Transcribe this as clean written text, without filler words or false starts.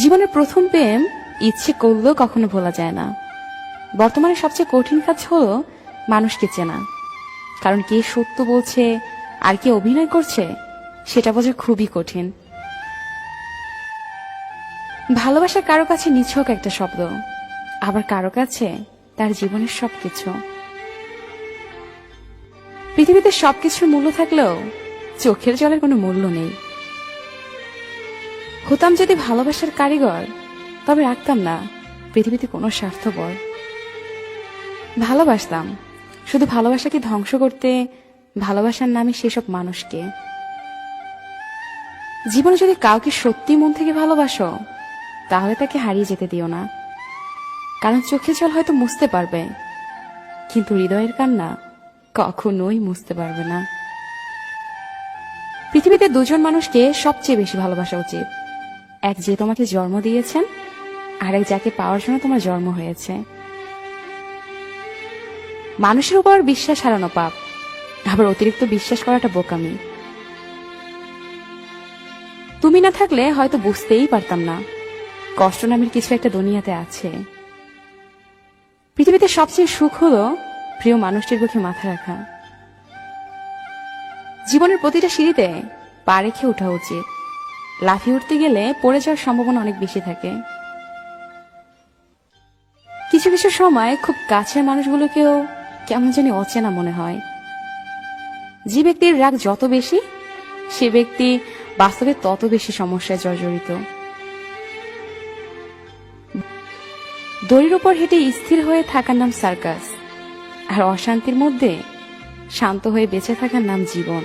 জীবনের প্রথম প্রেম ইচ্ছে করলেও কখনো ভোলা যায় না। বর্তমানে সবচেয়ে কঠিন কাজ হলো মানুষকে চেনা, কারণ কে সত্য বলছে আর কে অভিনয় করছে সেটা বোঝা খুবই কঠিন। ভালোবাসা কারো কাছে নিছক একটা শব্দ, আবার কারো কাছে তার জীবনের সবকিছু। পৃথিবীতে সবকিছুর মূল্য থাকলেও চোখের জলের কোনো মূল্য নেই। হতাম যদি ভালোবাসার কারিগর, তবে রাখতাম না পৃথিবীতে কোনো স্বার্থপর। ভালোবাসতাম, শুধু ভালোবাসাকে ধ্বংস করতে, ভালোবাসার নামে সেসব মানুষকে। জীবনে যদি কাউকে সত্যি মন থেকে ভালোবাসো, তাহলে তাকে হারিয়ে যেতে দিও না, কারণ চোখের জল হয়তো মুছতে পারবে, কিন্তু হৃদয়ের কান্না কখনোই মুছতে পারবে না। পৃথিবীতে দুজন মানুষকে সবচেয়ে বেশি ভালোবাসা উচিত, এক যে তোমাকে জন্ম দিয়েছেন, আর এক যাকে পাওয়ার জন্য তোমার জন্ম হয়েছে। মানুষের উপর বিশ্বাস হারানো পাপ, আবার অতিরিক্ত বিশ্বাস করাটা বোকামি। তুমি না থাকলে হয়তো বুঝতেই পারতাম না কষ্ট নামের কিছু একটা দুনিয়াতে আছে। পৃথিবীতে সবচেয়ে সুখ হলো প্রিয় মানুষটির বুকে মাথা রাখা। জীবনের প্রতিটা সিঁড়িতে পা রেখে ওঠা উচিত, লাফিয়ে উঠতে গেলে পড়ে যাওয়ার সম্ভাবনা অনেক বেশি থাকে। কিছু কিছু সময় খুব কাছের মানুষগুলোকেও কেমন জানি অচেনা মনে হয়। যে ব্যক্তির রাগ যত বেশি, সে ব্যক্তি বাস্তবে তত বেশি সমস্যায় জর্জরিত। দড়ির উপর হেঁটে স্থির হয়ে থাকার নাম সার্কাস, আর অশান্তির মধ্যে শান্ত হয়ে বেঁচে থাকার নাম জীবন।